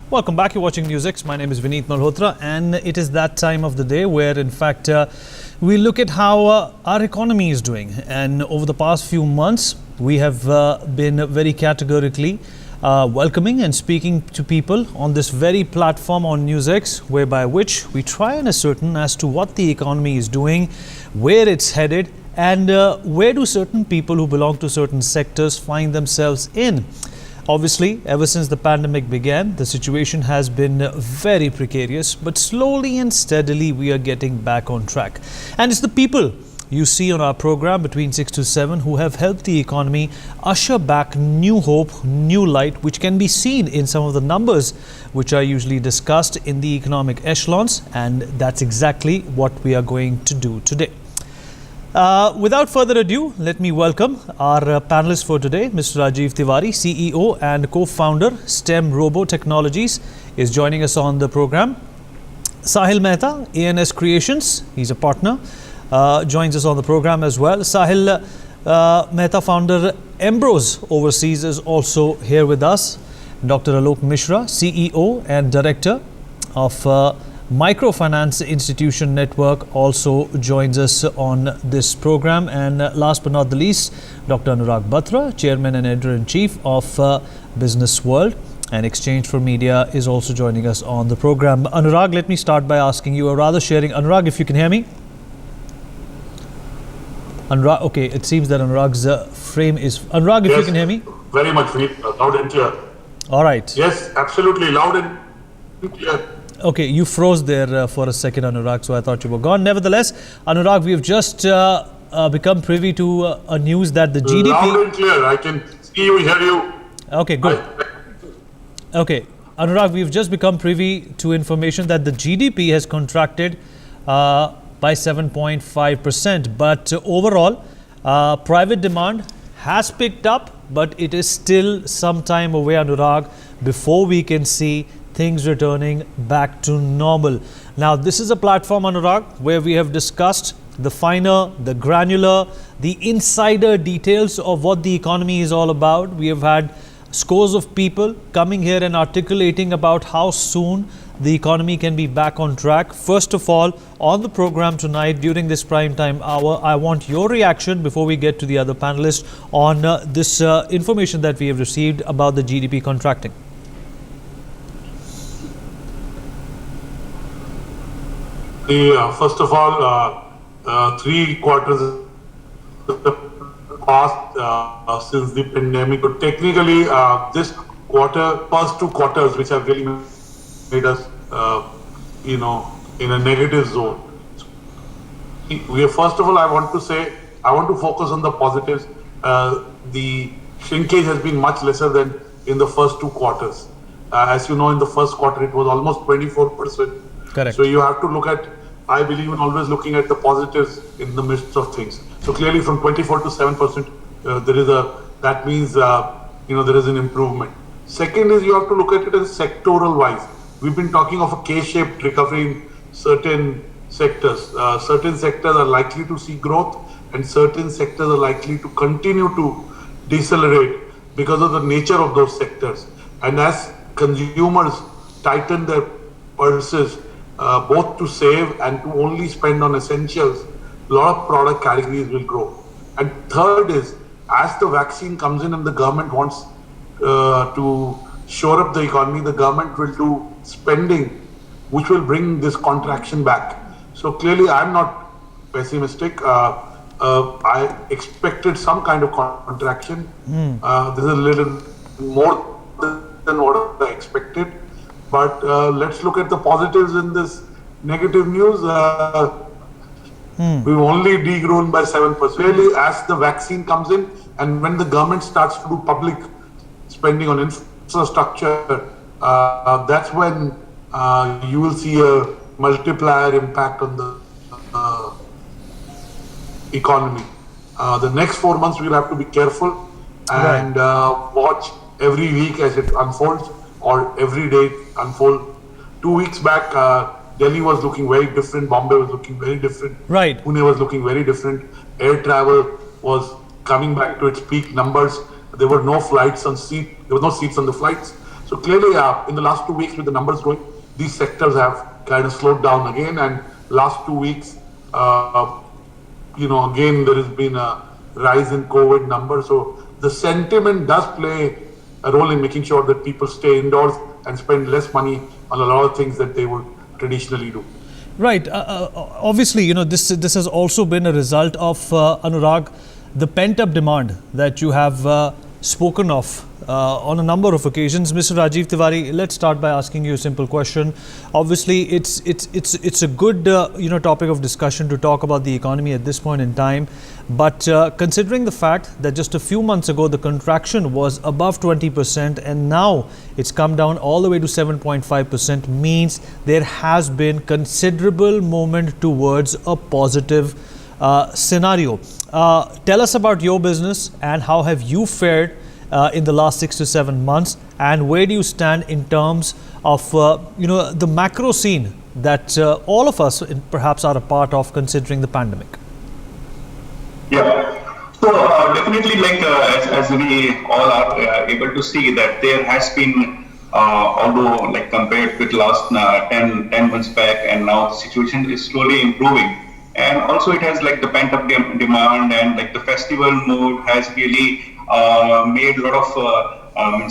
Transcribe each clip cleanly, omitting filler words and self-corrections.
Welcome back. You're watching Newsx. My name is Vineet Malhotra, and it is that time of the day where, in fact, we look at how our economy is doing. And over the past few months, we have been very categorically welcoming and speaking to people on this very platform on Newsx, whereby which we try and ascertain as to what the economy is doing, where it's headed, and where do certain people who belong to certain sectors find themselves in. Obviously, ever since the pandemic began, the situation has been very precarious, but slowly and steadily we are getting back on track. And it's the people you see on our program between 6 to 7 who have helped the economy usher back new hope, new light, which can be seen in some of the numbers which are usually discussed in the economic echelons. And that's exactly what we are going to do today. Without further ado, let me welcome our panelist for today, Mr. Rajiv Tiwari, CEO and co-founder, STEM Robo Technologies, is joining us on the program. Sahil Mehta, ANS Creations, he's a partner, joins us on the program as well. Sahil Mehta, founder, Embrose Overseas, is also here with us. Dr. Alok Mishra, CEO and director of Microfinance Institution Network, also joins us on this program. And last but not the least, Dr. Anurag Batra, Chairman and Editor-in-Chief of Business World and Exchange for Media, is also joining us on the program. Anurag, let me start by asking you, or rather sharing, Anurag, if you can hear me. Anurag, okay, it seems that Anurag's frame is... Anurag, if you can hear me. Very much, loud and clear. All right. Yes, absolutely, loud and clear. Okay, you froze there for a second, Anurag, so I thought you were gone. Nevertheless, Anurag, we have just become privy to a news that the GDP... Loud and clear, I can see you, hear you. Okay, good. Okay, Anurag, we've just become privy to information that the GDP has contracted by 7.5%. But overall, private demand has picked up, but it is still some time away, Anurag, before we can see things returning back to normal. Now, this is a platform, Anurag, where we have discussed the finer, the granular, the insider details of what the economy is all about. We have had scores of people coming here and articulating about how soon the economy can be back on track. First of all, on the program tonight during this prime time hour, I want your reaction before we get to the other panelists on this information that we have received about the GDP contracting. First of all, 3 quarters passed since the pandemic. But technically, this quarter, first 2 quarters, which have really made us, in a negative zone. First of all, I want to focus on the positives. The shrinkage has been much lesser than in the first 2 quarters. As you know, in the first quarter, it was almost 24%. Correct. So you have to look at, I believe in always looking at the positives in the midst of things. So clearly from 24 to 7%, that means, there is an improvement. Second is you have to look at it as sectoral wise. We've been talking of a K-shaped recovery in certain sectors. Certain sectors are likely to see growth and certain sectors are likely to continue to decelerate because of the nature of those sectors. And as consumers tighten their purses, both to save and to only spend on essentials, a lot of product categories will grow. And third is, as the vaccine comes in and the government wants to shore up the economy, the government will do spending, which will bring this contraction back. So clearly, I'm not pessimistic. I expected some kind of contraction. This is a little more than what I expected. But let's look at the positives in this negative news. We've only degrown by 7%. Really, as the vaccine comes in and when the government starts to do public spending on infrastructure, that's when you will see a multiplier impact on the economy. The next 4 months, we'll have to be careful and watch every week as it unfolds, or every day unfold. 2 weeks back, Delhi was looking very different, Bombay was looking very different, right. Pune was looking very different, air travel was coming back to its peak numbers. There were no flights on seat, there were no seats on the flights. So clearly, in the last 2 weeks, with the numbers growing, these sectors have kind of slowed down again. And last 2 weeks, again there has been a rise in COVID numbers. So the sentiment does play a role in making sure that people stay indoors and spend less money on a lot of things that they would traditionally do. Right. Obviously, this has also been a result of Anurag, the pent-up demand that you have spoken of on a number of occasions. Mr. Rajiv Tiwari, let's start by asking you a simple question. Obviously, it's a good topic of discussion to talk about the economy at this point in time. But considering the fact that just a few months ago the contraction was above 20% and now it's come down all the way to 7.5%, means there has been considerable movement towards a positive scenario. Tell us about your business and how have you fared in the last 6 to 7 months, and where do you stand in terms of the macro scene that all of us perhaps are a part of, considering the pandemic? Yeah. So definitely, as we all are able to see, that there has been, although compared with last 10 months back, and now the situation is slowly improving. And also it has the pent up demand, and the festival mood has really made a lot of,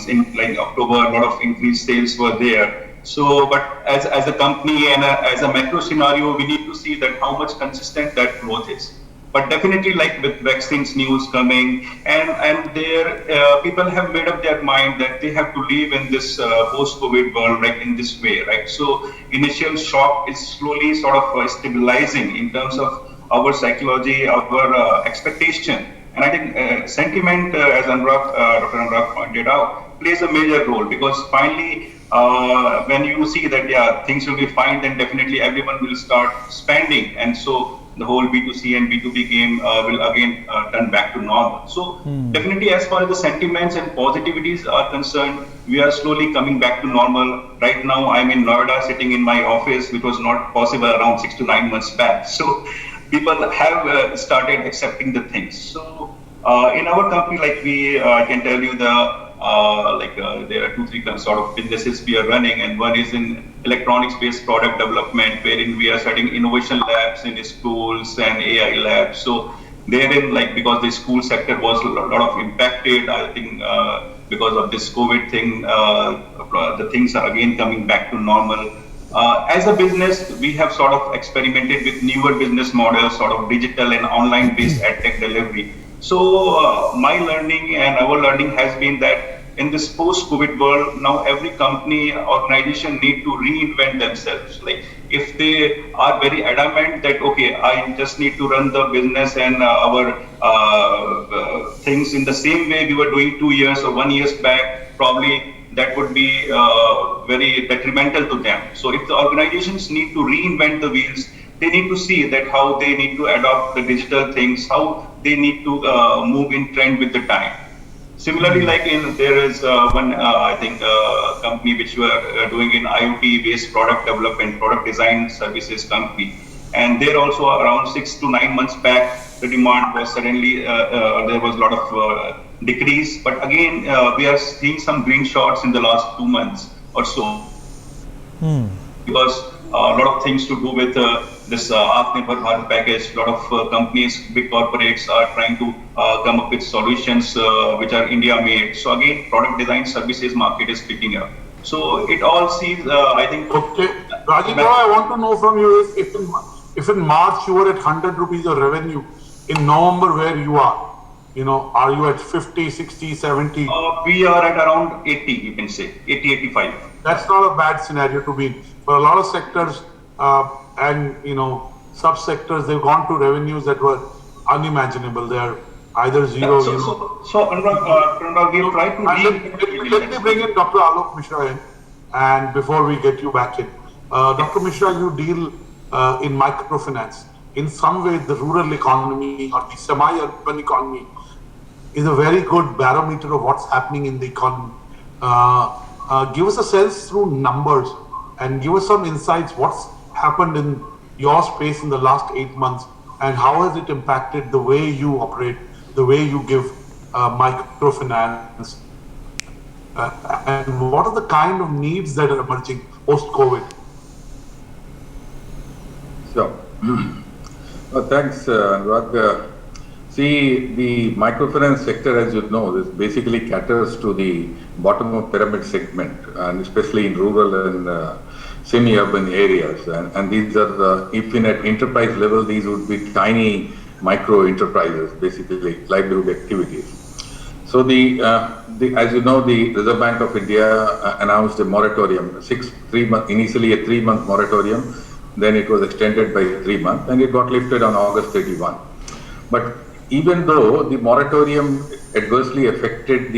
in October, a lot of increased sales were there. So, but as a company and as a macro scenario, we need to see that how much consistent that growth is. But definitely, with vaccines news coming, and there people have made up their mind that they have to live in this post-COVID world, in this way, right? So initial shock is slowly sort of stabilizing in terms of our psychology, our expectation, and I think sentiment, as Dr. Anurag pointed out, plays a major role, because finally, when you see that things will be fine, then definitely everyone will start spending, and so the whole B2C and B2B game will again turn back to normal. So definitely, as far as the sentiments and positivities are concerned, we are slowly coming back to normal. Right now, I'm in Noida, sitting in my office, which was not possible around 6 to 9 months back. So people have started accepting the things. So in our company, I can tell you there are 2-3 sort of businesses we are running, and one is in electronics-based product development, wherein we are setting innovation labs in schools and AI labs. So therein, because the school sector was a lot of impacted, I think because of this COVID thing, the things are again coming back to normal. As a business, we have sort of experimented with newer business models, sort of digital and online-based edtech delivery. So my learning and our learning has been that in this post-COVID world, now every company, organization need to reinvent themselves. If they are very adamant that, okay, I just need to run the business and our things in the same way we were doing 2 years or 1 year back, probably that would be very detrimental to them. So if the organizations need to reinvent the wheels, they need to see that how they need to adopt the digital things, how they need to move in trend with the time. Similarly, there is one, I think, company which we are doing in IoT-based product development, product design services company. And there also around 6 to 9 months back, the demand was suddenly, there was a lot of decrease. But again, we are seeing some green shots in the last 2 months or so. Because a lot of things to do with this Atmanirbhar Bharat package. A lot of companies, big corporates are trying to come up with solutions which are India made. So again, product design services market is picking up. So it all sees, I think. Okay, Rajiv, what I want to know from you is if in March you were at 100 rupees of revenue, in November where you are, are you at 50, 60, 70? We are at around 80, you can say, 80, 85. That's not a bad scenario to be in. For a lot of sectors and sub-sectors, they've gone to revenues that were unimaginable. They're either zero. So Anurag, we try to let me bring in Dr. Alok Mishra in, and before we get you back in, Dr. Mishra, you deal in microfinance. In some way, the rural economy or the semi-urban economy is a very good barometer of what's happening in the economy. Give us a sense through numbers and give us some insights what's happened in your space in the last 8 months and how has it impacted the way you operate, the way you give microfinance. And what are the kind of needs that are emerging post-COVID? Sure. Thanks, Anurag. See, the microfinance sector, as you know, this basically caters to the bottom of pyramid segment, and especially in rural and semi-urban areas. And these are, if in at enterprise level, these would be tiny micro enterprises, basically livelihood activities. So as you know, the Reserve Bank of India announced a moratorium, initially a 3-month moratorium, then it was extended by 3 months, and it got lifted on August 31. But even though the moratorium adversely affected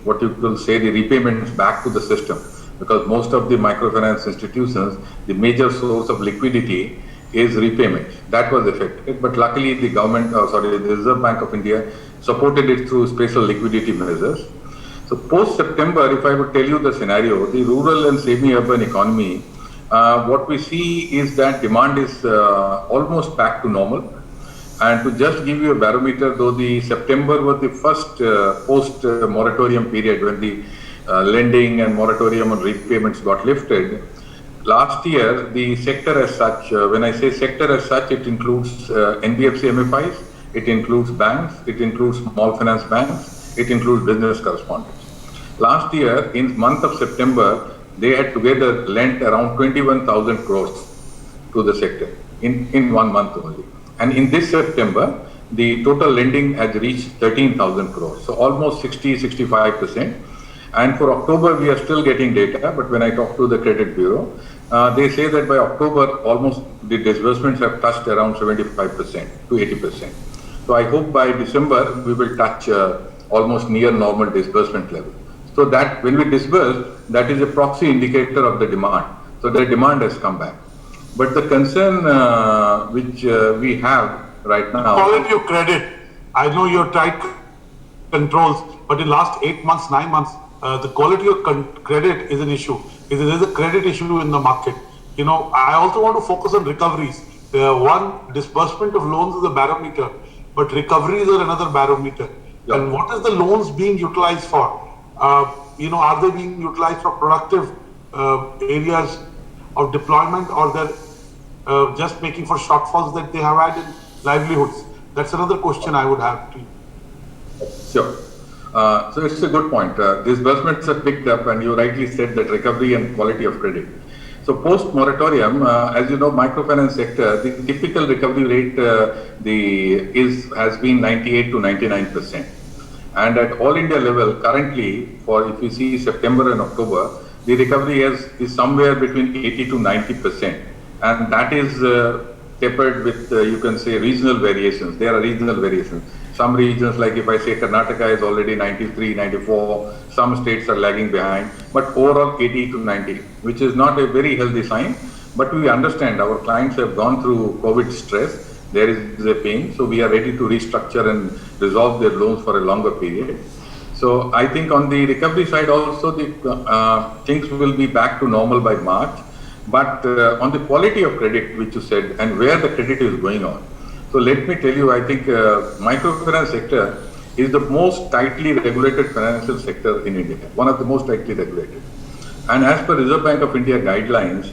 what you could say, the repayments back to the system, because most of the microfinance institutions, the major source of liquidity is repayment. That was affected, but luckily the the Reserve Bank of India supported it through special liquidity measures. So post-September, if I would tell you the scenario, the rural and semi-urban economy, what we see is that demand is almost back to normal. And to just give you a barometer, though the September was the first post-moratorium period when the lending and moratorium on repayments got lifted, last year the sector as such, when I say sector as such, it includes NBFC MFIs, it includes banks, it includes small finance banks, it includes business correspondents. Last year, in month of September, they had together lent around 21,000 crores to the sector in 1 month only. And in this September, the total lending has reached 13,000 crores. So almost 65%. And for October, we are still getting data, but when I talk to the credit bureau, they say that by October, almost the disbursements have touched around 75% to 80%. So I hope by December, we will touch almost near normal disbursement level. So that when we disburse, that is a proxy indicator of the demand. So the demand has come back. But the concern which we have right now... Quality of credit. I know you're tight controls, but in last 8 months, 9 months, the quality of credit is an issue. There is a credit issue in the market. You know, I also want to focus on recoveries. One, disbursement of loans is a barometer, but recoveries are another barometer. Yeah. And what is the loans being utilized for? Are they being utilized for productive areas of deployment, or they're just making for shortfalls that they have had in livelihoods? That's another question I would have to you. Sure. So it's a good point. Disbursements are picked up, and you rightly said that recovery and quality of credit. So post-moratorium, as you know, microfinance sector, the typical recovery rate has been 98 to 99%. And at all India level, currently, if you see September and October, the recovery is somewhere between 80 to 90%. And that is tempered with, you can say, regional variations. There are regional variations. Some regions, like if I say Karnataka is already 93, 94, some states are lagging behind, but overall 80 to 90, which is not a very healthy sign. But we understand our clients have gone through COVID stress. There is a pain, so we are ready to restructure and resolve their loans for a longer period. So I think on the recovery side also, the things will be back to normal by March. But on the quality of credit, which you said, and where the credit is going on. So let me tell you, I think microfinance sector is the most tightly regulated financial sector in India, one of the most tightly regulated. And as per Reserve Bank of India guidelines,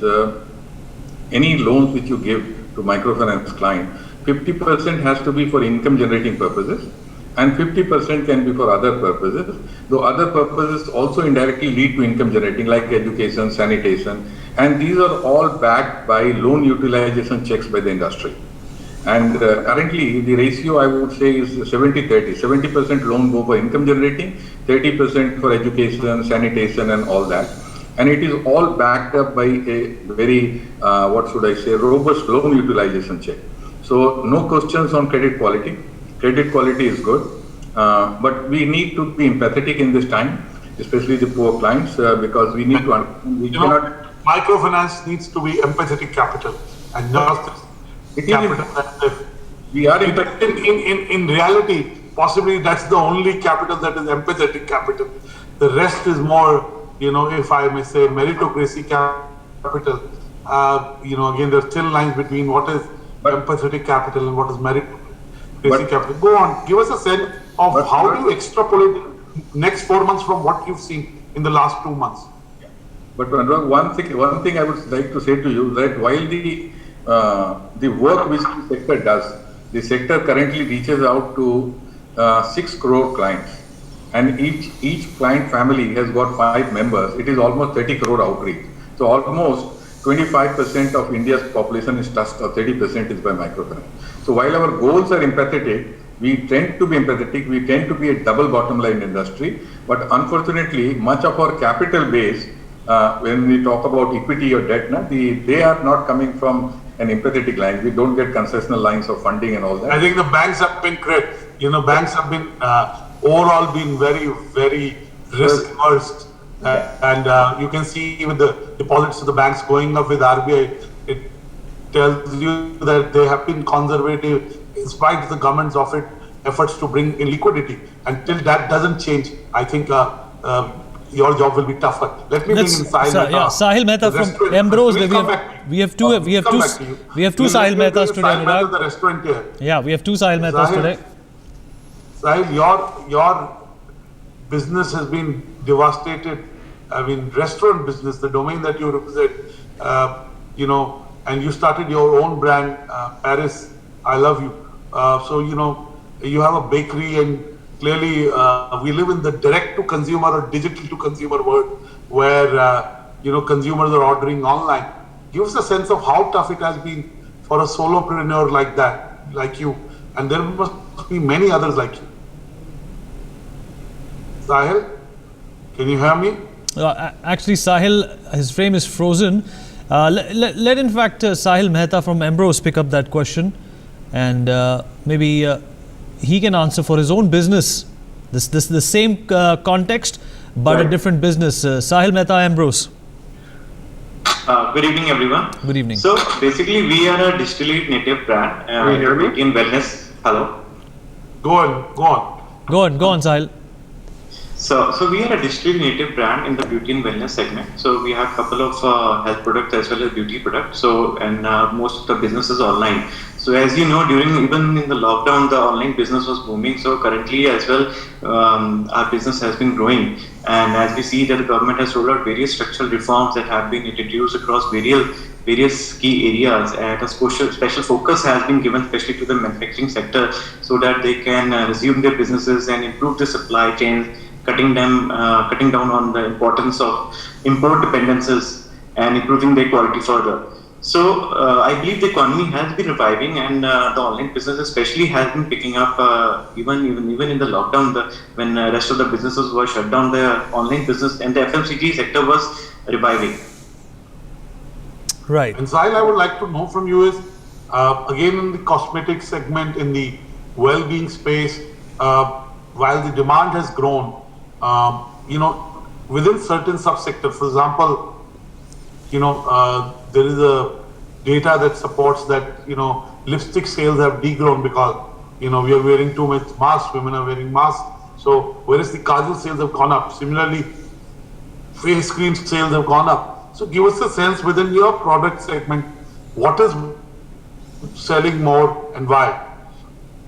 any loans which you give to microfinance client, 50% has to be for income generating purposes, and 50% can be for other purposes, though other purposes also indirectly lead to income generating, like education, sanitation, and these are all backed by loan utilization checks by the industry. And currently, the ratio I would say is 70-30. 70% loan go for income generating, 30% for education, sanitation, and all that. And it is all backed up by a very, robust loan utilization check. So no questions on credit quality. Credit quality is good, but we need to be empathetic in this time, especially the poor clients, because we need to understand. Microfinance needs to be empathetic capital, and not capital. We are in reality, possibly that's the only capital that is empathetic capital. The rest is more, if I may say, meritocracy capital. Again, there are still lines between what is empathetic capital and what is meritocracy capital. Go on, give us a sense of how do you extrapolate next 4 months from what you've seen in the last 2 months. But Anurag, one thing I would like to say to you that while the work which the sector does, the sector currently reaches out to 6 crore clients, and each client family has got 5 members. It is almost 30 crore outreach. So almost 25% of India's population is touched, or 30% is by microfinance. So while our goals are empathetic, we tend to be empathetic, we tend to be a double bottom line industry, but unfortunately, much of our capital base, when we talk about equity or debt, they are not coming from an empathetic line. We don't get concessional lines of funding and all that. I think the banks have been great. Banks have been overall been very, very risk averse. And you can see with the deposits of the banks going up with RBI, it tells you that they have been conservative in spite of the government's efforts to bring in liquidity. Until that doesn't change, I think your job will be tougher. Let me bring in Sahil Mehta. Sahil Mehta from Ambrose. We have two Sahil Mehtas today, Anurag. The restaurant here. Yeah, we have 2 Sahil Mehtas today. Sahil, your business has been devastated. I mean, restaurant business, the domain that you represent, and you started your own brand, Paris, I love you. So, you have a bakery, and clearly we live in the direct to consumer or digital to consumer world where, consumers are ordering online. Give us a sense of how tough it has been for a solopreneur like you, and there must be many others like you. Sahil, can you hear me? Actually, Sahil, his frame is frozen. Let in fact Sahil Mehta from Ambrose pick up that question, and maybe he can answer for his own business. This the same context, but a different business. Sahil Mehta, Ambrose. Good evening, everyone. Good evening. So basically, we are a digitally native brand in wellness. Hello. Go on. Go on, Sahil. So we are a digitally native brand in the beauty and wellness segment. So we have a couple of health products as well as beauty products. And most of the business is online. So as you know, even in the lockdown, the online business was booming. So currently as well, our business has been growing. And as we see that the government has rolled out various structural reforms that have been introduced across various key areas, and a special focus has been given especially to the manufacturing sector so that they can resume their businesses and improve the supply chain, cutting down on the importance of import dependencies and improving their quality further. So I believe the economy has been reviving, and the online business especially has been picking up even in the lockdown. When the rest of the businesses were shut down, the online business and the FMCG sector was reviving. Right. And Sahil, I would like to know from you is, again in the cosmetic segment, in the well-being space, while the demand has grown, within certain subsectors, for example, there is a data that supports that, lipstick sales have degrown because, we are wearing too much masks, women are wearing masks. So, whereas the kajal sales have gone up, similarly, face cream sales have gone up. So, give us a sense within your product segment, what is selling more and why?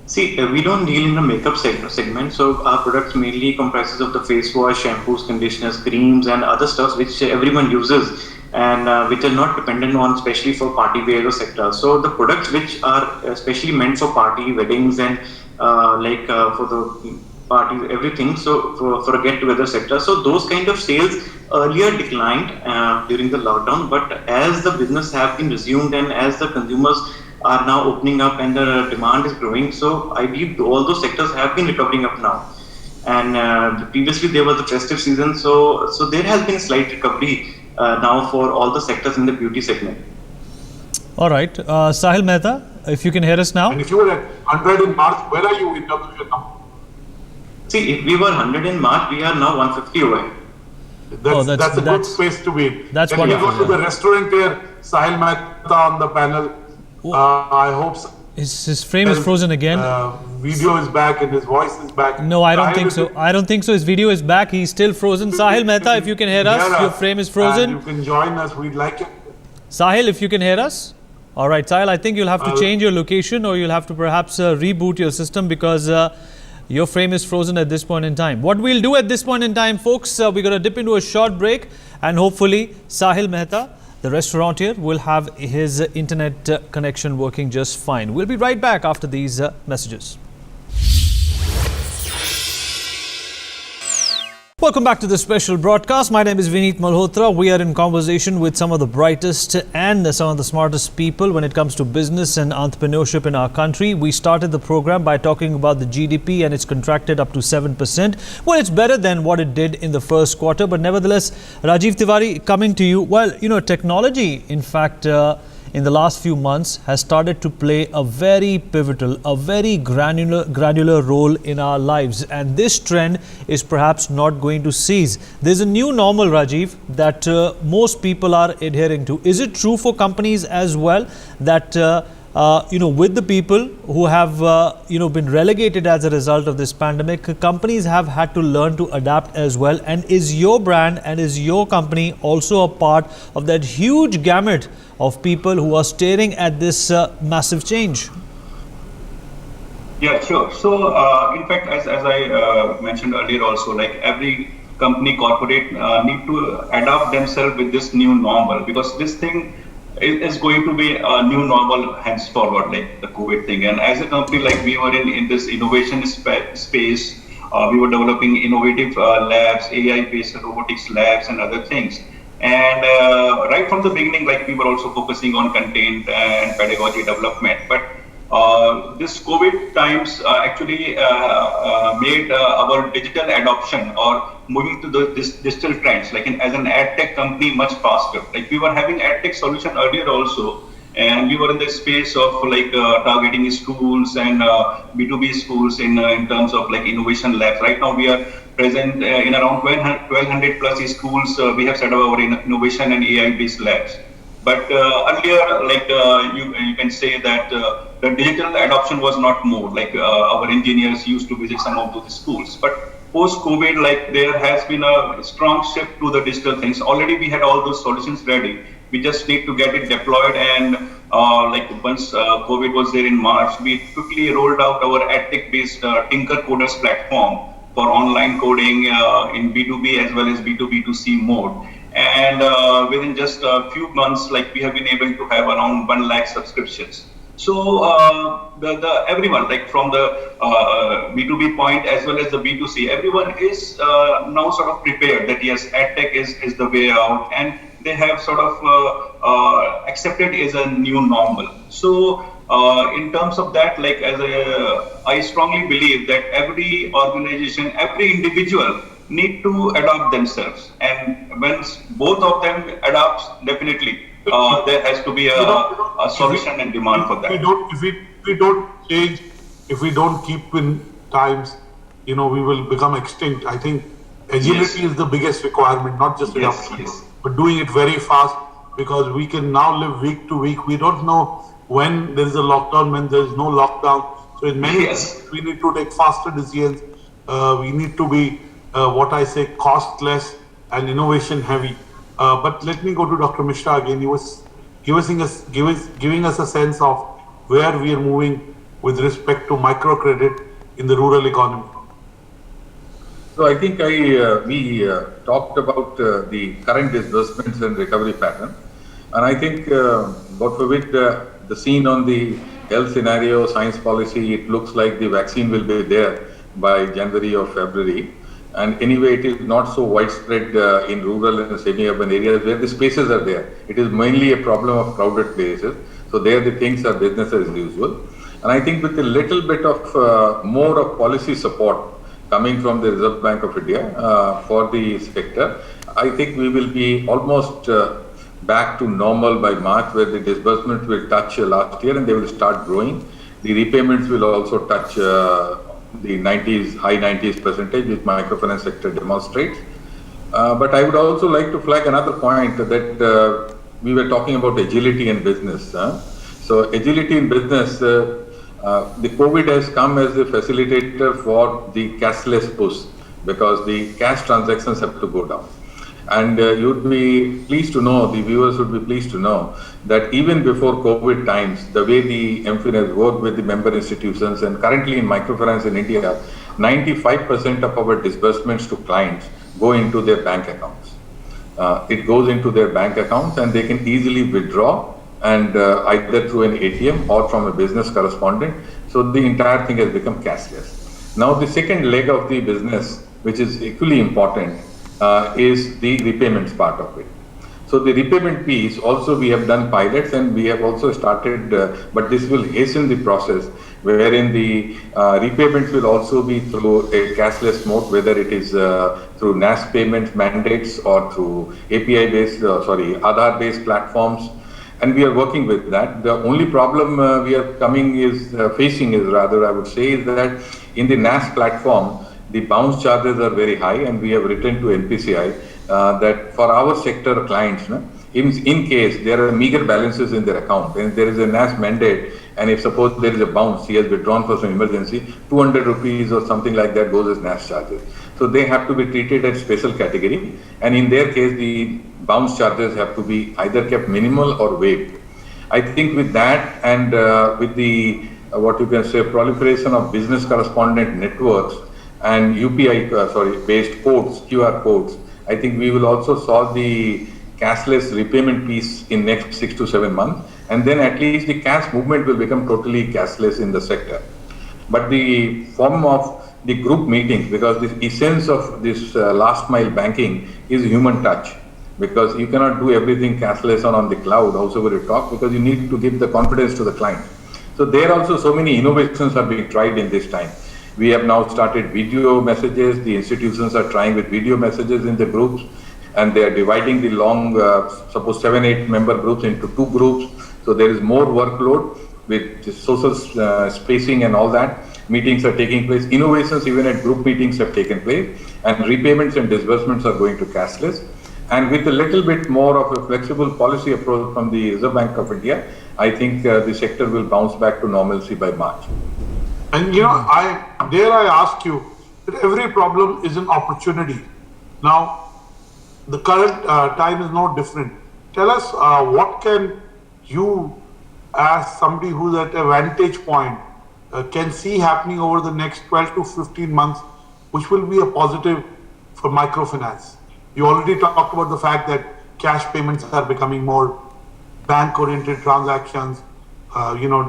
See, we don't deal in the makeup segment, so our products mainly comprises of the face wash, shampoos, conditioners, creams, and other stuff which everyone uses, and which are not dependent on, especially for party wear or sector. So the products which are especially meant for party, weddings, and for the parties, everything. So for a get-together sector, so those kind of sales earlier declined during the lockdown, but as the business have been resumed and as the consumers are now opening up and the demand is growing, so I believe all those sectors have been recovering up now. And previously there was the festive season, so there has been a slight recovery now for all the sectors in the beauty segment. All right, Sahil Mehta, if you can hear us now. And if you were at 100 in March, where are you in terms of your number? See, if we were 100 in March, we are now 150 away. That's a good space to be in. That's Can we wonderful. go to the restaurant here, Sahil Mehta on the panel? I hope so. His frame is frozen again. Video is back and his voice is back. No, I don't think so. I don't think so. His video is back. He's still frozen. Sahil Mehta, if you can hear us, your frame is frozen. You can join us. We'd like it. Sahil, if you can hear us. All right, Sahil, I think you'll have to change your location, or you'll have to perhaps reboot your system, because your frame is frozen at this point in time. What we'll do at this point in time, folks, we're going to dip into a short break, and hopefully Sahil Mehta, the restaurateur, will have his internet connection working just fine. We'll be right back after these messages. Welcome back to the special broadcast. My name is Vineet Malhotra. We are in conversation with some of the brightest and some of the smartest people when it comes to business and entrepreneurship in our country. We started the program by talking about the GDP, and it's contracted up to 7%. Well, it's better than what it did in the first quarter, but nevertheless, Rajiv Tiwari, coming to you. Well, technology, in fact, in the last few months has started to play a very pivotal, a very granular role in our lives, and this trend is perhaps not going to cease. There's a new normal, Rajiv, that most people are adhering to. Is it true for companies as well that with the people who have been relegated as a result of this pandemic, companies have had to learn to adapt as well? And is your brand and is your company also a part of that huge gamut of people who are staring at this massive change? Yeah, sure. So, in fact, as I mentioned earlier also, like every company, corporate need to adapt themselves with this new normal, because this thing is going to be a new normal henceforward, like the COVID thing. And as a company, like we were in this innovation space, we were developing innovative labs, AI-based robotics labs and other things. And right from the beginning, like we were also focusing on content and pedagogy development. But this COVID times actually made our digital adoption or moving to this digital trends, like as an ad tech company, much faster. Like we were having ad tech solution earlier also, and we were in the space of like targeting schools and B2B schools in terms of like innovation labs. Right now we are present in around 1,200 plus schools. We have set up our innovation and AI-based labs. But earlier, like you can say that the digital adoption was not more. Like our engineers used to visit some of those schools. But post-COVID, like there has been a strong shift to the digital things. Already we had all those solutions ready. We just need to get it deployed. And like once COVID was there in March, we quickly rolled out our EdTech-based Tinker Coders platform for online coding in B2B as well as B2B2C mode. And within just a few months, like we have been able to have around 1 lakh subscriptions. So everyone, like from the B2B point as well as the B2C, everyone is now sort of prepared that yes, EdTech is the way out, and they have sort of accepted as a new normal. So in terms of that, like I strongly believe that every organization, every individual need to adopt themselves, and when both of them adopts, definitely there has to be a solution and demand for that. If we don't change, if we don't keep in times, we will become extinct. I think agility is the biggest requirement, not just adoption, but doing it very fast, because we can now live week to week. We don't know when there is a lockdown, when there is no lockdown. So in many ways, we need to take faster decisions. We need to be costless and innovation heavy. But let me go to Dr. Mishra again. He was giving us a sense of where we are moving with respect to microcredit in the rural economy. So I think we talked about the current disbursements and recovery pattern, and I think God forbid the scene on the health scenario, science policy, it looks like the vaccine will be there by January or February. And anyway, it is not so widespread in rural and semi-urban areas where the spaces are there. It is mainly a problem of crowded places. So there the things are business as usual. And I think with a little bit of more of policy support coming from the Reserve Bank of India for the sector, I think we will be almost back to normal by March, where the disbursements will touch last year and they will start growing. The repayments will also touch the high 90s percentage, which microfinance sector demonstrates. But I would also like to flag another point that we were talking about agility in business. So agility in business, the COVID has come as a facilitator for the cashless push, because the cash transactions have to go down. And you'd be pleased to know, the viewers would be pleased to know, that even before COVID times, the way the MFIN has worked with the member institutions, and currently in microfinance in India, 95% of our disbursements to clients go into their bank accounts. It goes into their bank accounts and they can easily withdraw, and either through an ATM or from a business correspondent. So the entire thing has become cashless. Now the second leg of the business, which is equally important, is the repayments part of it. So the repayment piece, also we have done pilots and we have also started, but this will hasten the process, wherein the repayments will also be through a cashless mode, whether it is through NAS payment mandates or through API-based, Aadhaar-based platforms. And we are working with that. The only problem we are facing is I would say, is that in the NAS platform, the bounce charges are very high, and we have written to NPCI that for our sector clients, in case there are meager balances in their account and there is a NAS mandate, and if suppose there is a bounce, he has withdrawn for some emergency, 200 rupees or something like that goes as NAS charges. So they have to be treated as special category, and in their case the bounce charges have to be either kept minimal or waived. I think with that and with the what you can say proliferation of business correspondent networks and UPI based codes, QR codes, I think we will also solve the cashless repayment piece in next 6 to 7 months, and then at least the cash movement will become totally cashless in the sector. But the form of the group meetings, because the essence of this last mile banking is human touch, because you cannot do everything cashless or on the cloud, however you talk, because you need to give the confidence to the client. So there also so many innovations are being tried in this time. We have now started video messages. The institutions are trying with video messages in the groups, and they are dividing the long, suppose 7-8 member groups into 2 groups. So there is more workload with social spacing and all that. Meetings are taking place. Innovations even at group meetings have taken place, and repayments and disbursements are going to cashless. And with a little bit more of a flexible policy approach from the Reserve Bank of India, I think the sector will bounce back to normalcy by March. And I ask you that every problem is an opportunity. Now, the current time is no different. Tell us what can you, as somebody who's at a vantage point, can see happening over the next 12 to 15 months, which will be a positive for microfinance. You already talked about the fact that cash payments are becoming more bank-oriented transactions.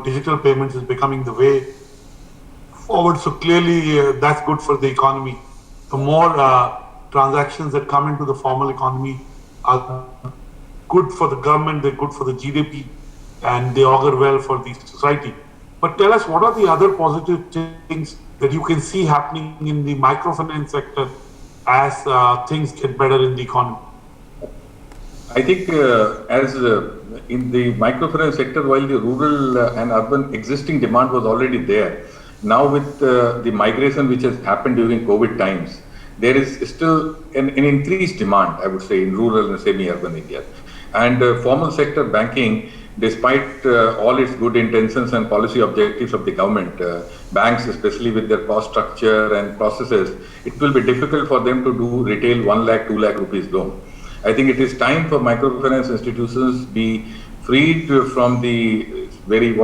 Digital payments is becoming the way forward. So clearly that's good for the economy. The more transactions that come into the formal economy are good for the government, they're good for the GDP, and they augur well for the society. But tell us, what are the other positive things that you can see happening in the microfinance sector as things get better in the economy? I think in the microfinance sector, while the rural and urban existing demand was already there, now with the migration which has happened during COVID times, there is still an increased demand, I would say, in rural and semi-urban India. And formal sector banking, despite all its good intentions and policy objectives of the government, banks, especially with their cost structure and processes, it will be difficult for them to do retail 1 lakh, 2 lakh rupees loan. I think it is time for microfinance institutions be freed from the very,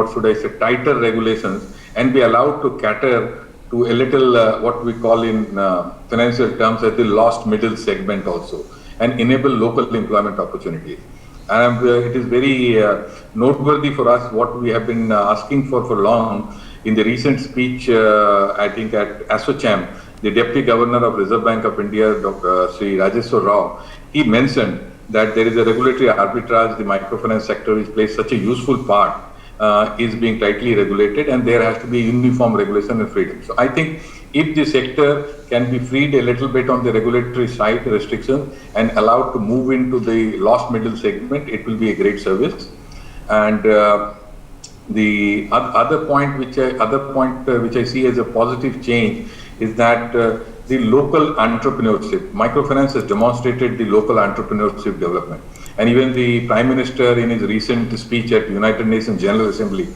tighter regulations and be allowed to cater to a little, what we call in financial terms as the lost middle segment also, and enable local employment opportunities. And it is very noteworthy for us what we have been asking for long. In the recent speech, I think at ASSOCHAM, the Deputy Governor of Reserve Bank of India, Dr. Sri Rajeshwar Rao, he mentioned that there is a regulatory arbitrage, the microfinance sector which plays such a useful part, is being tightly regulated, and there has to be uniform regulation and freedom. So I think if the sector can be freed a little bit on the regulatory side restrictions and allowed to move into the lost middle segment, it will be a great service. And the other point which I see as a positive change is that the local entrepreneurship. Microfinance has demonstrated the local entrepreneurship development. And even the Prime Minister in his recent speech at United Nations General Assembly,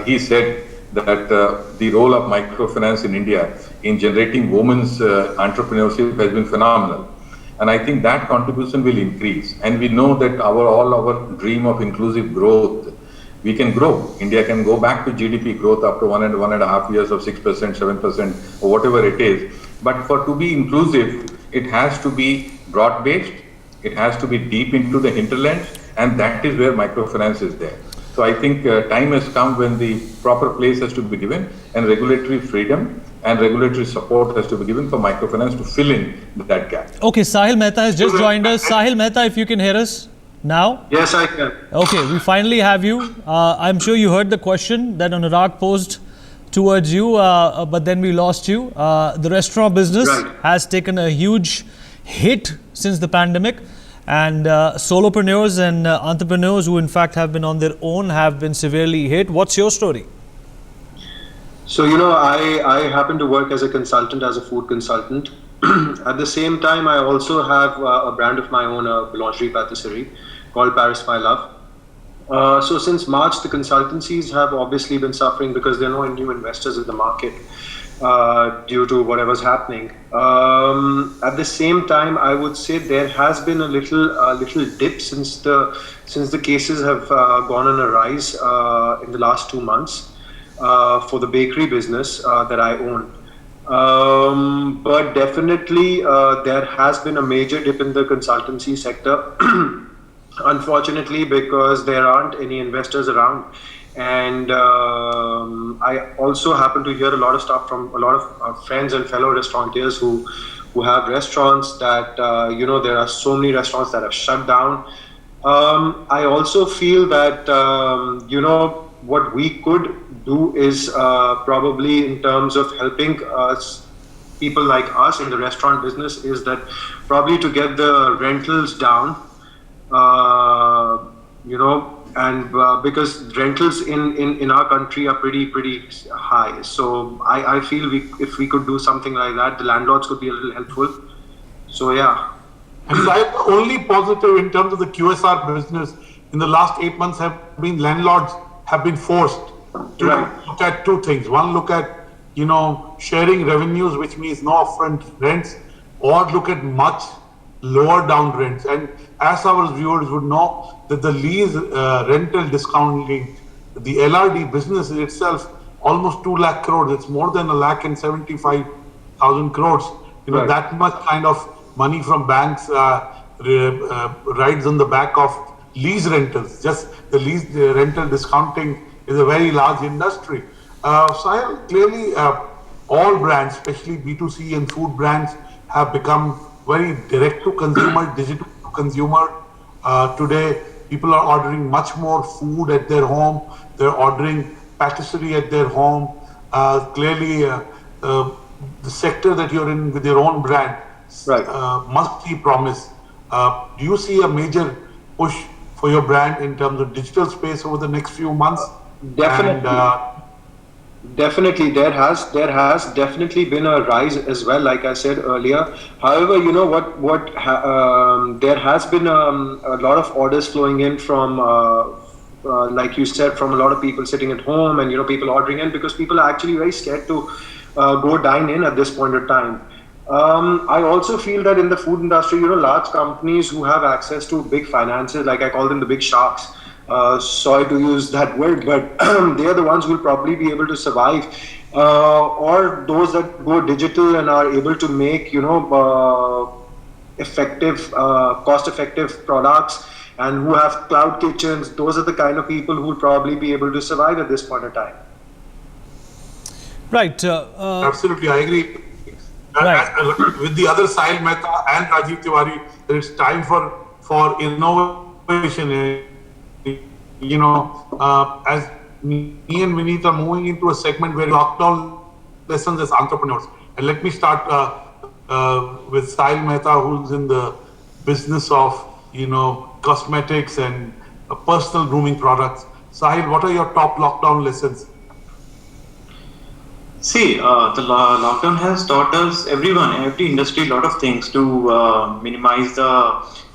he said that the role of microfinance in India in generating women's entrepreneurship has been phenomenal. And I think that contribution will increase. And we know that all our dream of inclusive growth we can grow. India can go back to GDP growth after 1.5 years of 6%, 7%, or whatever it is. But to be inclusive, it has to be broad-based, it has to be deep into the hinterlands, and that is where microfinance is there. So I think time has come when the proper place has to be given, and regulatory freedom and regulatory support has to be given for microfinance to fill in that gap. Okay, Sahil Mehta has just joined us. Sahil Mehta, if you can hear us now. Yes, I can. Okay, we finally have you. I'm sure you heard the question that Anurag posed towards you, but then we lost you. The restaurant business has taken a huge hit since the pandemic, and solopreneurs and entrepreneurs who in fact have been on their own have been severely hit. What's your story? So, I happen to work as a consultant, as a food consultant. At the same time, I also have a brand of my own, a boulangerie patisserie called Paris My Love. So since March, the consultancies have obviously been suffering because there are no new investors in the market due to whatever's happening. At the same time, I would say there has been a little dip since the cases have gone on a rise in the last 2 months for the bakery business that I own. But definitely there has been a major dip in the consultancy sector. Unfortunately, because there aren't any investors around, and I also happen to hear a lot of stuff from a lot of friends and fellow restaurateurs who have restaurants that there are so many restaurants that have shut down. I also feel that what we could do is probably in terms of helping people like us in the restaurant business is that probably to get the rentals down. Because rentals in our country are pretty high. So I feel if we could do something like that, the landlords could be a little helpful. So yeah. And the only positive in terms of the QSR business in the last 8 months have been landlords have been forced to look at two things. One, look at sharing revenues, which means no upfront rents, or look at much lower down rents. And as our viewers would know, that the lease rental discounting, the LRD business is itself almost 2 lakh crores. It's more than 1,75,000 crores. That much kind of money from banks rides on the back of lease rentals. Just the lease rental discounting is a very large industry. Sahil, clearly all brands, especially B2C and food brands, have become very direct to consumer, digital to consumer. Today, people are ordering much more food at their home. They're ordering patisserie at their home. Clearly, the sector that you're in with your own brand must see promise. Do you see a major push for your brand in terms of digital space over the next few months? Definitely. Definitely, there has definitely been a rise as well, like I said earlier. However, there has been a lot of orders flowing in from, like you said, from a lot of people sitting at home, and people ordering in because people are actually very scared to go dine in at this point of time. I also feel that in the food industry, large companies who have access to big finances, like I call them the big sharks. Sorry to use that word, but they are the ones who will probably be able to survive, or those that go digital and are able to make, cost-effective products, and who have cloud kitchens. Those are the kind of people who will probably be able to survive at this point of time. Right. Absolutely, I agree. With the other Sahil Mehta and Rajiv Tiwari, that it's time for innovation. As me and Vineet are moving into a segment where lockdown lessons as entrepreneurs. And let me start with Sahil Mehta, who's in the business of, cosmetics and personal grooming products. Sahil, what are your top lockdown lessons? See, the lockdown has taught us, every industry, a lot of things to minimize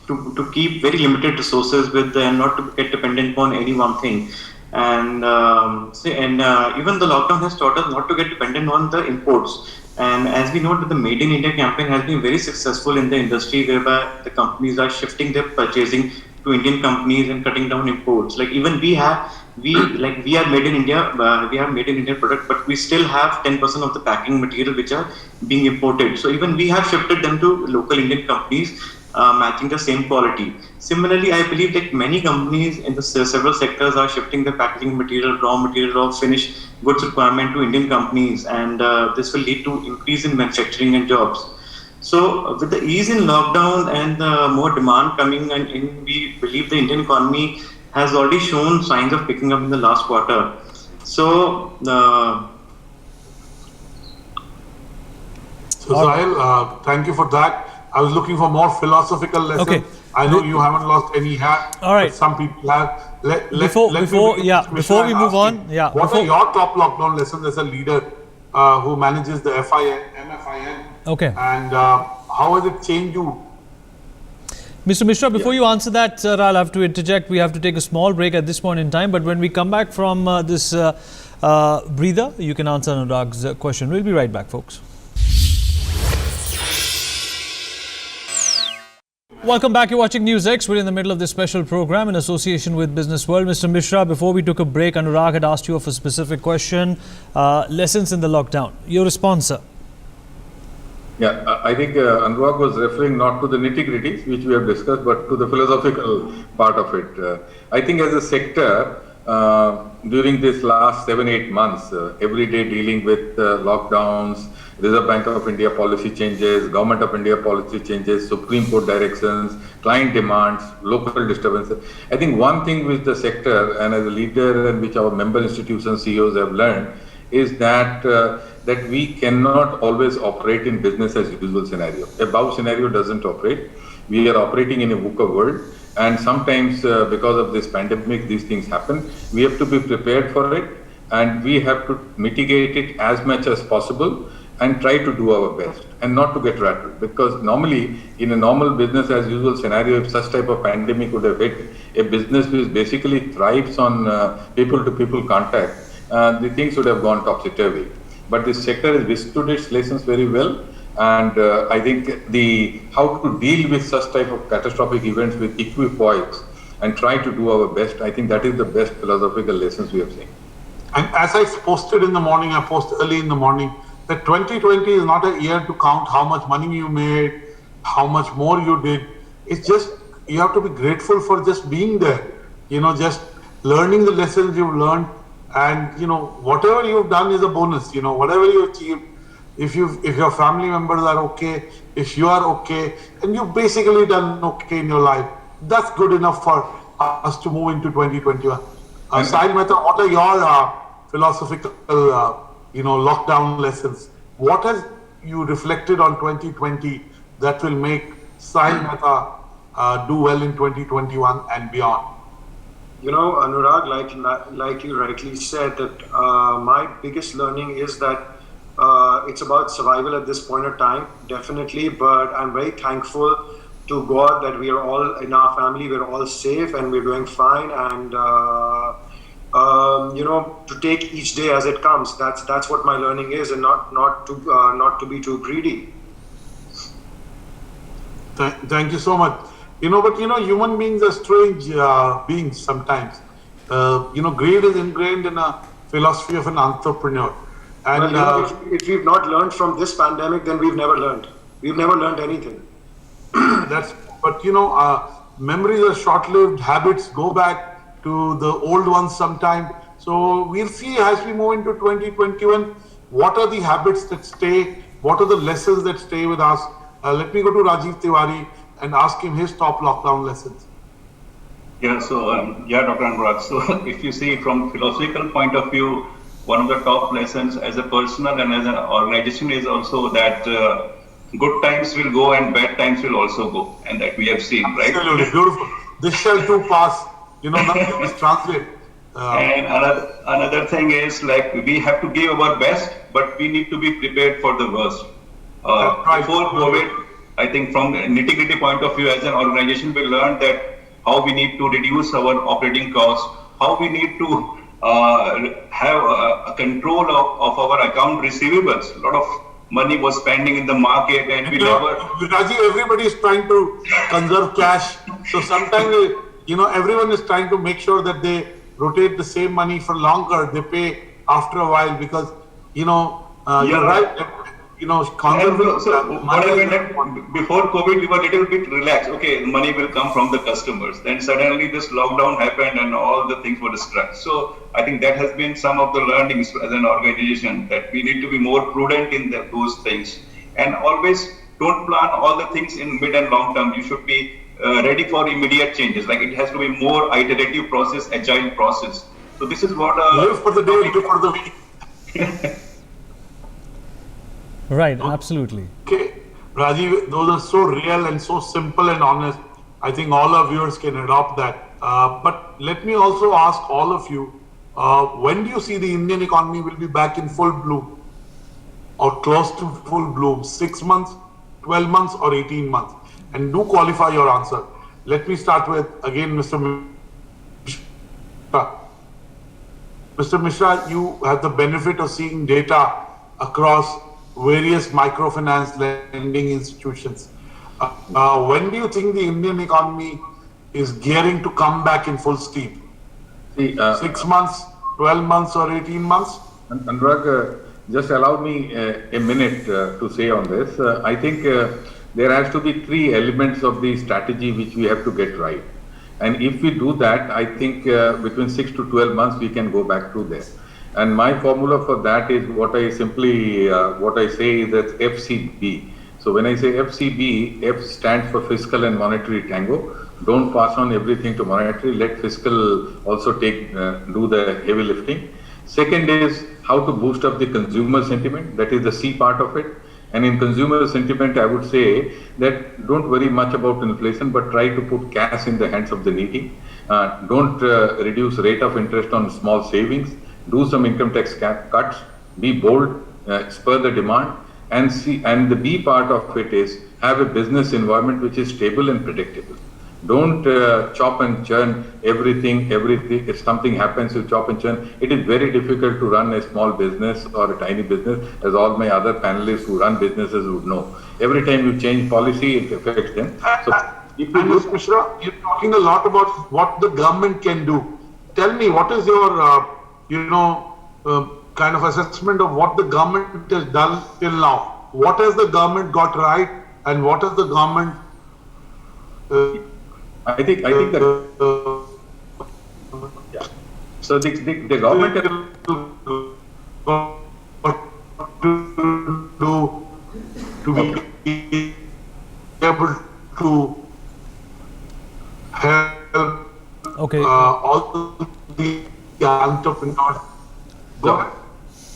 to keep very limited resources and not to get dependent on any one thing. And even the lockdown has taught us not to get dependent on the imports. And as we know that the Made in India campaign has been very successful in the industry, whereby the companies are shifting their purchasing to Indian companies and cutting down imports. Like even we are made in India, we have made in India product, but we still have 10% of the packing material which are being imported. So even we have shifted them to local Indian companies, matching the same quality. Similarly, I believe that many companies in the several sectors are shifting the packaging material, raw material, or finished goods requirement to Indian companies, and this will lead to increase in manufacturing and jobs. So with the ease in lockdown and more demand coming in, we believe the Indian economy has already shown signs of picking up in the last quarter. So, Sahil, thank you for that. I was looking for more philosophical lessons. Okay. I know you haven't lost any hair. All right. But some people have. Before we move on, what are your top lockdown lessons as a leader who manages the MFIN? Okay. And how has it changed you? Mr. Mishra, before you answer that, sir, I'll have to interject. We have to take a small break at this point in time. But when we come back from this breather, you can answer Anurag's question. We'll be right back, folks. Welcome back. You're watching NewsX. We're in the middle of this special program in association with Business World. Mr. Mishra, before we took a break, Anurag had asked you of a specific question. Lessons in the lockdown. Your response, sir? Yeah, I think Anurag was referring not to the nitty-gritties, which we have discussed, but to the philosophical part of it. I think as a sector, during this last 7-8 months, every day dealing with lockdowns, Reserve Bank of India policy changes, Government of India policy changes, Supreme Court directions, client demands, local disturbances. I think one thing which the sector and as a leader and which our member institution CEOs have learned is that that we cannot always operate in business as usual scenario. Above scenario doesn't operate. We are operating in a VUCA world, and sometimes because of this pandemic, these things happen. We have to be prepared for it, and we have to mitigate it as much as possible and try to do our best and not to get rattled. Because normally, in a normal business as usual scenario, if such type of pandemic would have hit a business which basically thrives on people-to-people contact, the things would have gone topsy-turvy. But this sector has withstood its lessons very well, and I think how to deal with such type of catastrophic events with equipoise and try to do our best, I think that is the best philosophical lessons we have seen. And as I posted in the morning, I posted early in the morning, that 2020 is not a year to count how much money you made, how much more you did. It's just, you have to be grateful for just being there, just learning the lessons you've learned. And, whatever you've done is a bonus, whatever you achieve, if your family members are okay, if you are okay, and you've basically done okay in your life, that's good enough for us to move into 2021. Sahil Mehta, what are your philosophical, lockdown lessons? What has you reflected on 2020 that will make Sahil Mehta do well in 2021 and beyond? Anurag, like you rightly said, that my biggest learning is that it's about survival at this point of time, definitely. But I'm very thankful to God that we are all in our family, we're all safe and we're doing fine. And to take each day as it comes. That's what my learning is, and not to be too greedy. Thank you so much. But human beings are strange beings sometimes. Greed is ingrained in a philosophy of an entrepreneur. And if we've not learned from this pandemic, then we've never learned. We've never learned anything. Memories are short-lived. Habits go back to the old ones sometime. So we'll see as we move into 2021, what are the habits that stay? What are the lessons that stay with us? Let me go to Rajiv Tiwari and ask him his top lockdown lessons. Yeah, so Dr. Anurag. So if you see from philosophical point of view, one of the top lessons as a personal and as an organization is also that good times will go and bad times will also go, and that we have seen, right? Absolutely, beautiful. This shall too pass. Nothing is translate. And another thing is, like, we have to give our best, but we need to be prepared for the worst. Before COVID, I think from the nitty-gritty point of view, as an organization, we learned that how we need to reduce our operating costs, how we need to have a control of our account receivables. A lot of money was spending in the market, and we never. Rajiv, everybody is trying to conserve cash. So sometimes everyone is trying to make sure that they rotate the same money for longer. They pay after a while because, you're right. Conserving. So what happened that before COVID, we were a little bit relaxed. Okay, money will come from the customers. Then suddenly this lockdown happened and all the things were struck. So I think that has been some of the learnings as an organization, that we need to be more prudent in those things, and always don't plan all the things in mid and long term. You should be ready for immediate changes. Like it has to be more iterative process, agile process. So this is what live for the day, live for the week. Right, absolutely. Okay, Rajiv, those are so real and so simple and honest. I think all our viewers can adopt that. But let me also ask all of you, when do you see the Indian economy will be back in full bloom or close to full bloom? 6 months, 12 months or 18 months? And do qualify your answer. Let me start with, again, Mr. Mishra. Mr. Mishra, you have the benefit of seeing data across various microfinance lending institutions. When do you think the Indian economy is gearing to come back in full steam? 6 months, 12 months or 18 months? Anurag, just allow me a minute to say on this. I think there has to be 3 elements of the strategy which we have to get right. And if we do that, I think between 6 to 12 months, we can go back to there. And my formula for that is what I say is that FCB. So when I say FCB, F stands for fiscal and monetary tango. Don't pass on everything to monetary. Let fiscal also do the heavy lifting. Second is how to boost up the consumer sentiment. That is the C part of it. And in consumer sentiment, I would say that don't worry much about inflation, but try to put cash in the hands of the needy. Don't reduce rate of interest on small savings. Do some income tax cuts, be bold, spur the demand, and the B part of it is have a business environment which is stable and predictable. Don't chop and churn everything. If something happens, you chop and churn. It is very difficult to run a small business or a tiny business, as all my other panelists who run businesses would know. Every time you change policy, it affects them. So, if you Ms. Mishra, you're talking a lot about what the government can do. Tell me, what is your kind of assessment of what the government has done till now? What has the government got right, and what has the government? I think that. Yeah. So the government to be able to help all the entrepreneurs. Go ahead.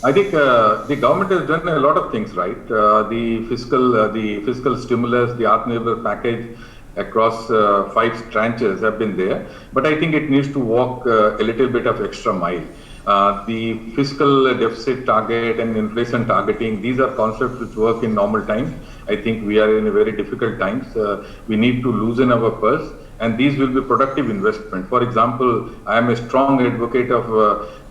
I think the government has done a lot of things right. The fiscal stimulus, the Atmanirbhar package across 5 tranches have been there, but I think it needs to walk a little bit of extra mile. The fiscal deficit target and inflation targeting, these are concepts which work in normal times. I think we are in a very difficult times. We need to loosen our purse, and these will be productive investment. For example, I am a strong advocate of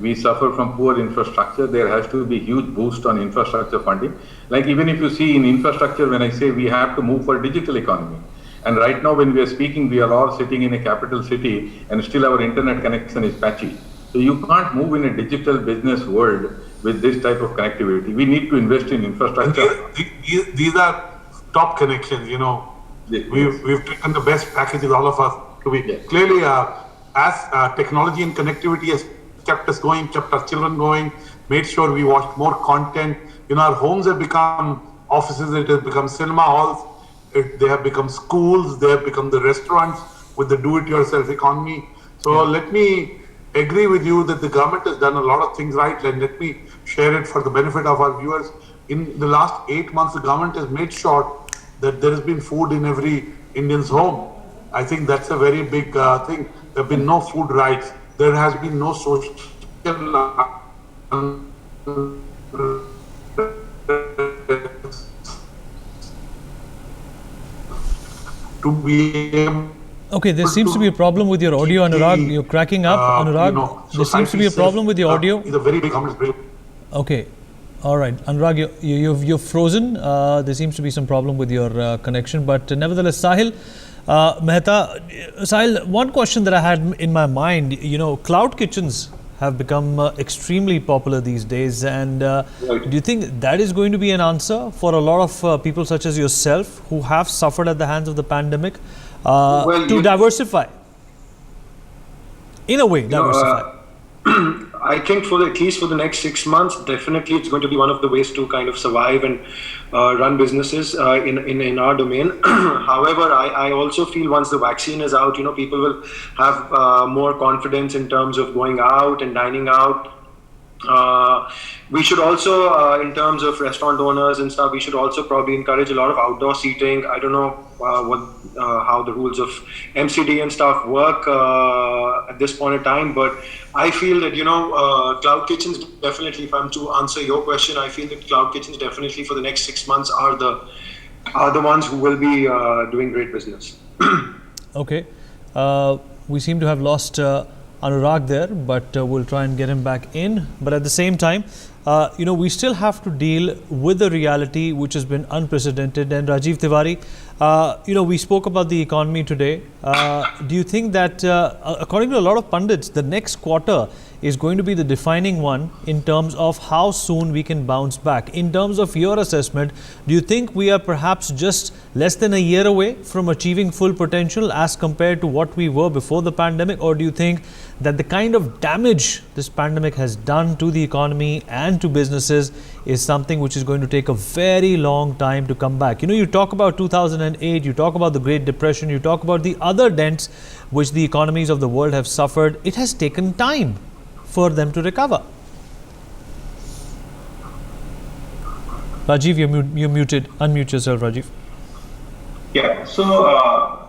we suffer from poor infrastructure. There has to be huge boost on infrastructure funding. Like even if you see in infrastructure, when I say we have to move for digital economy. And right now when we are speaking, we are all sitting in a capital city and still our internet connection is patchy. So you can't move in a digital business world with this type of connectivity. We need to invest in infrastructure. These are top connections, Yes. We've taken the best packages, all of us, to be clearly as technology and connectivity has kept us going, kept our children going, made sure we watched more content. Our homes have become offices, it has become cinema halls, they have become schools, they have become the restaurants with the do-it-yourself economy. So let me agree with you that the government has done a lot of things right, and let me share it for the benefit of our viewers. In the last 8 months, the government has made sure that there has been food in every Indian's home. I think that's a very big thing. There have been no food riots. There has been no social to be able. Okay, there seems to be a problem with your audio, Anurag. You're cracking up, Anurag. There seems to be a problem with your audio. It's a very big company. Okay, all right, Anurag, you've frozen. There seems to be some problem with your connection, but nevertheless, Sahil, Mehta, Sahil, one question that I had in my mind, cloud kitchens have become extremely popular these days, and do you think that is going to be an answer for a lot of people such as yourself who have suffered at the hands of the pandemic to diversify? In a way, diversify. I think at least for the next 6 months, definitely it's going to be one of the ways to kind of survive and run businesses in our domain. However, I also feel once the vaccine is out, people will have more confidence in terms of going out and dining out. We should also, in terms of restaurant owners and stuff, we should also probably encourage a lot of outdoor seating. I don't know how the rules of MCD and stuff work at this point in time, but I feel that cloud kitchens definitely. If I'm to answer your question, I feel that cloud kitchens definitely for the next 6 months are the ones who will be doing great business. Okay, we seem to have lost Anurag there, but we'll try and get him back in. But at the same time, we still have to deal with the reality which has been unprecedented. And Rajiv Tiwari, we spoke about the economy today. Do you think that, according to a lot of pundits, the next quarter is going to be the defining one in terms of how soon we can bounce back? In terms of your assessment, do you think we are perhaps just less than a year away from achieving full potential as compared to what we were before the pandemic? Or do you think that the kind of damage this pandemic has done to the economy and to businesses is something which is going to take a very long time to come back? You talk about 2008, you talk about the Great Depression, you talk about the other dents which the economies of the world have suffered. It has taken time for them to recover. Rajiv, you're muted. Unmute yourself, Rajiv. Yeah. So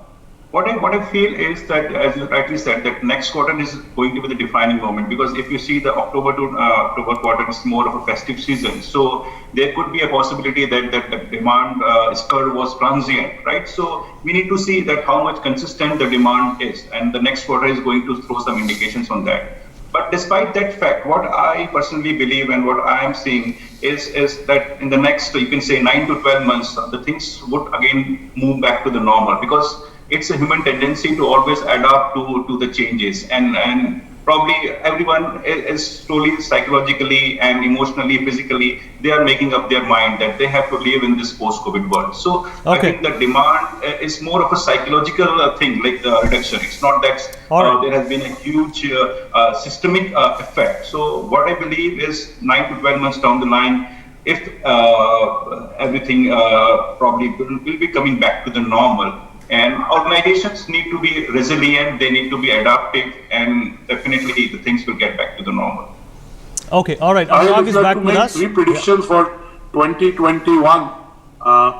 what I feel is that, as you rightly said, that next quarter is going to be the defining moment, because if you see the October to October quarter is more of a festive season, so there could be a possibility that the demand spur was transient, right? So we need to see that how much consistent the demand is, and the next quarter is going to throw some indications on that. But despite that fact, what I personally believe and what I am seeing is that in the next, you can say 9 to 12 months, the things would again move back to the normal, because it's a human tendency to always adapt to the changes, and probably everyone is slowly, psychologically and emotionally, physically, they are making up their mind that they have to live in this post-COVID world. So I think the demand is more of a psychological thing, like the reduction. It's not that there has been a huge systemic effect. So what I believe is 9 to 12 months down the line, if everything probably will be coming back to the normal. And organizations need to be resilient, they need to be adaptive, and definitely the things will get back to the normal. Okay, all right. I would is like back to with make us. 3 predictions for 2021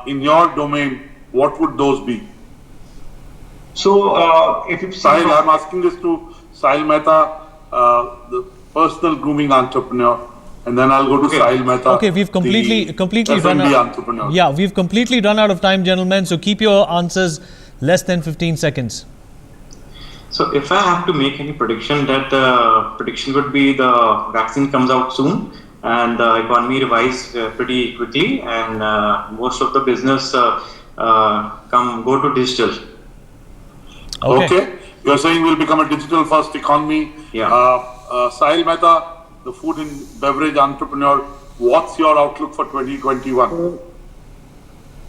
in your domain. What would those be? So, if you've seen... Sahil, I'm asking this to Sahil Mehta, the personal grooming entrepreneur. And then I'll go to Sahil Mehta. Okay, we've completely run out. Yeah, we've completely run out of time, gentlemen. So keep your answers less than 15 seconds. So if I have to make any prediction, that the prediction would be the vaccine comes out soon and the economy revives pretty quickly, and most of the business go to digital. Okay. You're saying we'll become a digital first economy. Yeah. Sahil Mehta, the food and beverage entrepreneur, what's your outlook for 2021?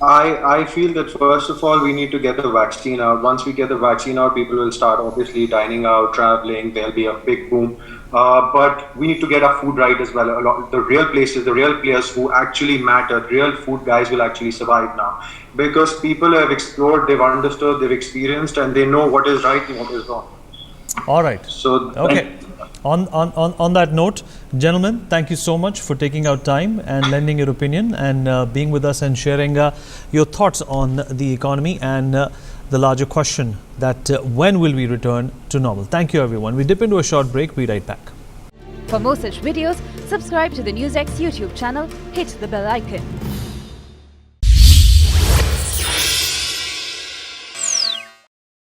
I feel that first of all, we need to get the vaccine out. Once we get the vaccine out, people will start obviously dining out, traveling, there'll be a big boom. But we need to get our food right as well. The real places, the real players who actually matter, real food guys will actually survive now. Because people have explored, they've understood, they've experienced, and they know what is right and what is wrong. All right. So okay. On that note, gentlemen, thank you so much for taking out time and lending your opinion and being with us and sharing your thoughts on the economy and the larger question that when will we return to normal. Thank you, everyone. We dip into a short break. Be right back. For more such videos, subscribe to the NewsX YouTube channel, hit the bell icon.